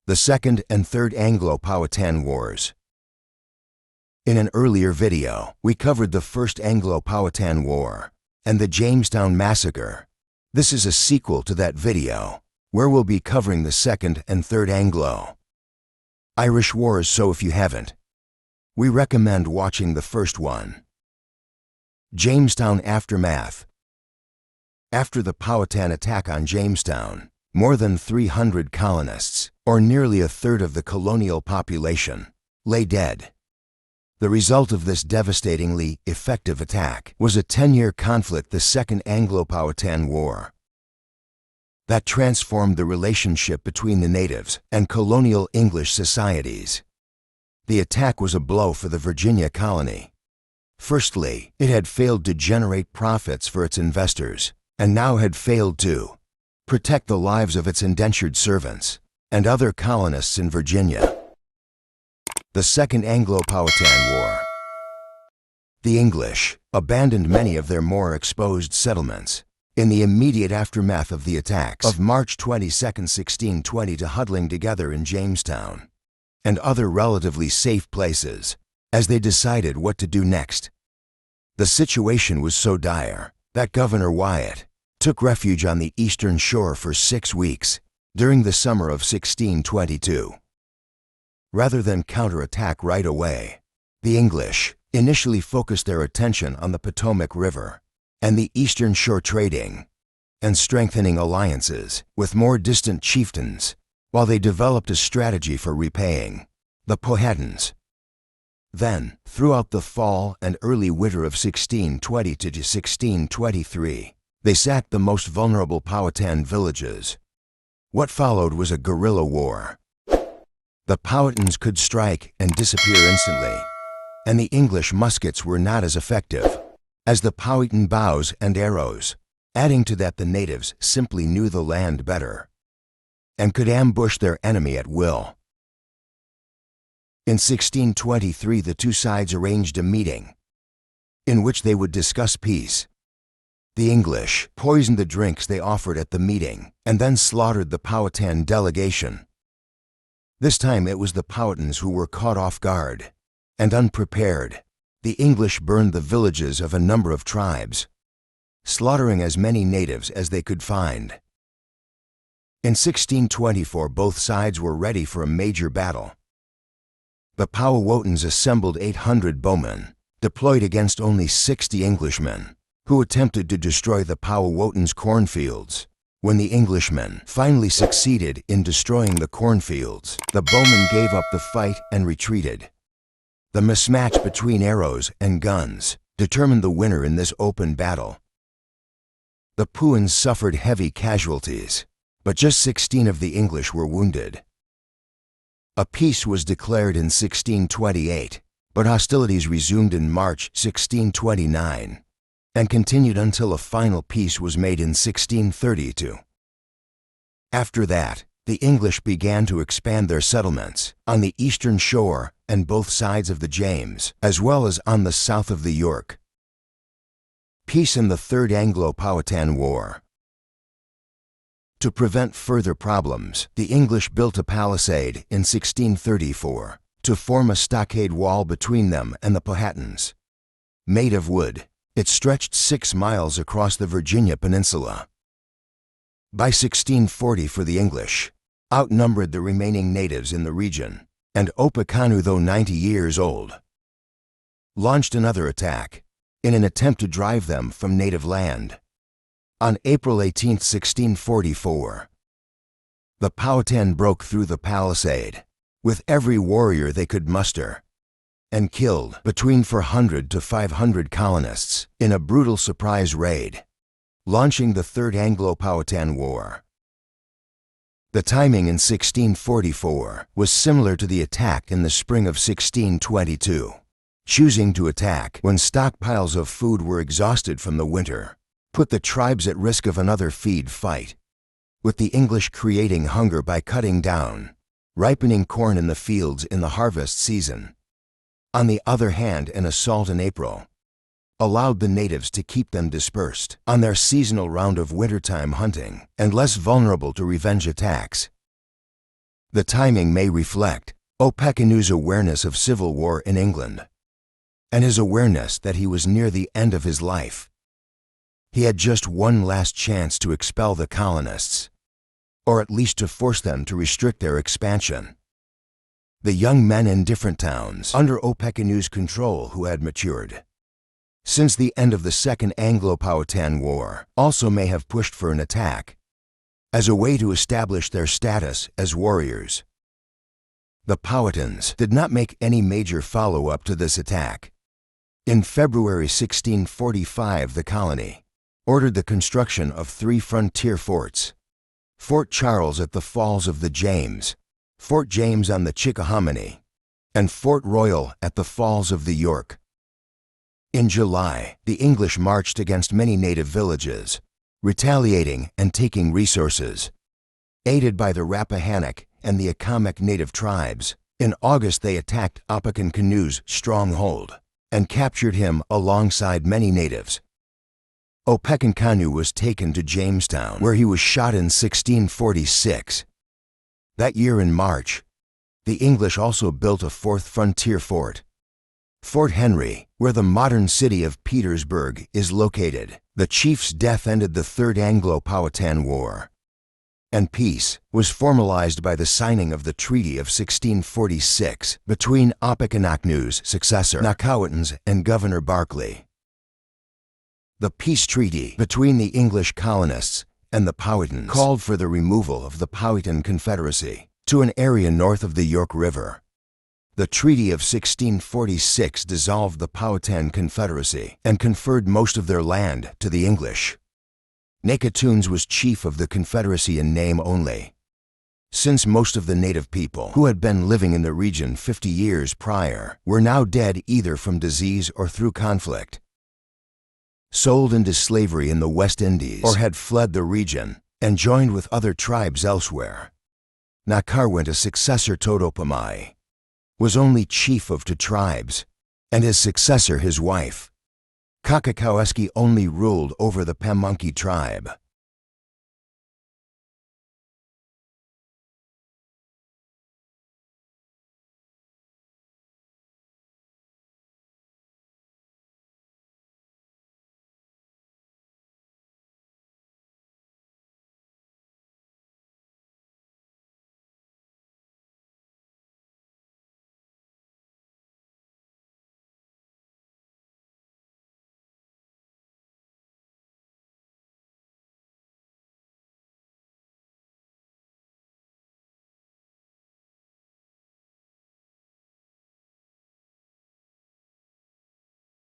The Second and Third Anglo-Powhatan Wars. In an earlier video, we covered the First Anglo-Powhatan War and the Jamestown Massacre. This is a sequel to that video, where we'll be covering the Second and Third Anglo-Irish Wars, so if you haven't, we recommend watching the first one. Jamestown Aftermath. After the Powhatan attack on Jamestown, more than 300 colonists, or nearly a third of the colonial population, lay dead. The result of this devastatingly effective attack was a 10-year conflict, the Second Anglo-Powhatan War, that transformed the relationship between the natives and colonial English societies. The attack was a blow for the Virginia colony. Firstly, it had failed to generate profits for its investors, and now had failed to protect the lives of its indentured servants and other colonists in Virginia. The Second Anglo-Powhatan War. The English abandoned many of their more exposed settlements in the immediate aftermath of the attacks of March 22, 1620, to huddling together in Jamestown and other relatively safe places as they decided what to do next. The situation was so dire that Governor Wyatt took refuge on the eastern shore for 6 weeks during the summer of 1622. Rather than counterattack right away, the English initially focused their attention on the Potomac River and the eastern shore, trading and strengthening alliances with more distant chieftains, while they developed a strategy for repaying the Powhatans. Then, throughout the fall and early winter of 1620 to 1623, they sacked the most vulnerable Powhatan villages. What followed was a guerrilla war. The Powhatans could strike and disappear instantly, and the English muskets were not as effective as the Powhatan bows and arrows. Adding to that, the natives simply knew the land better and could ambush their enemy at will. In 1623, the two sides arranged a meeting in which they would discuss peace. The English poisoned the drinks they offered at the meeting and then slaughtered the Powhatan delegation. This time it was the Powhatans who were caught off guard and unprepared. The English burned the villages of a number of tribes, slaughtering as many natives as they could find. In 1624, both sides were ready for a major battle. The Powhatans assembled 800 bowmen, deployed against only 60 Englishmen, who attempted to destroy the Powhatans' cornfields. When the Englishmen finally succeeded in destroying the cornfields, the bowmen gave up the fight and retreated. The mismatch between arrows and guns determined the winner in this open battle. The Powhatans suffered heavy casualties, but just 16 of the English were wounded. A peace was declared in 1628, but hostilities resumed in March 1629 and continued until a final peace was made in 1632. After that, the English began to expand their settlements on the eastern shore and both sides of the James, as well as on the south of the York. Peace in the Third Anglo-Powhatan War. To prevent further problems, the English built a palisade in 1634 to form a stockade wall between them and the Powhatans. Made of wood, it stretched 6 miles across the Virginia Peninsula. By 1640, for the English outnumbered the remaining natives in the region, and Opechancanough, though 90 years old, launched another attack in an attempt to drive them from native land. On April 18, 1644, the Powhatan broke through the palisade with every warrior they could muster and killed between 400 to 500 colonists in a brutal surprise raid, launching the Third Anglo-Powhatan War. The timing in 1644 was similar to the attack in the spring of 1622. Choosing to attack when stockpiles of food were exhausted from the winter put the tribes at risk of another feed fight, with the English creating hunger by cutting down ripening corn in the fields in the harvest season. On the other hand, an assault in April allowed the natives to keep them dispersed on their seasonal round of wintertime hunting and less vulnerable to revenge attacks. The timing may reflect Opechancanoug's awareness of civil war in England, and his awareness that he was near the end of his life. He had just one last chance to expel the colonists, or at least to force them to restrict their expansion. The young men in different towns under Opechancanoug's control who had matured since the end of the Second Anglo-Powhatan War also may have pushed for an attack as a way to establish their status as warriors. The Powhatans did not make any major follow-up to this attack. In February 1645, the colony ordered the construction of 3 frontier forts: Fort Charles at the Falls of the James, Fort James on the Chickahominy, and Fort Royal at the Falls of the York. In July, the English marched against many native villages, retaliating and taking resources. Aided by the Rappahannock and the Accomack native tribes, in August they attacked Opechancanoug's stronghold and captured him alongside many natives. Opechancanough was taken to Jamestown, where he was shot in 1646. That year in March, the English also built a 4th frontier fort, Fort Henry, where the modern city of Petersburg is located. The chief's death ended the Third Anglo-Powhatan War, and peace was formalized by the signing of the Treaty of 1646 between Opechancanoug's successor, Powhatans, and Governor Berkeley. The peace treaty between the English colonists and the Powhatans called for the removal of the Powhatan Confederacy to an area north of the York River. The Treaty of 1646 dissolved the Powhatan Confederacy and conferred most of their land to the English. Nakatoons was chief of the Confederacy in name only, since most of the native people who had been living in the region 50 years prior were now dead either from disease or through conflict, sold into slavery in the West Indies, or had fled the region and joined with other tribes elsewhere. Nakarwent, a successor Todopamai, was only chief of 2 tribes, and his successor, his wife, Kakakowski, only ruled over the Pamunkey tribe.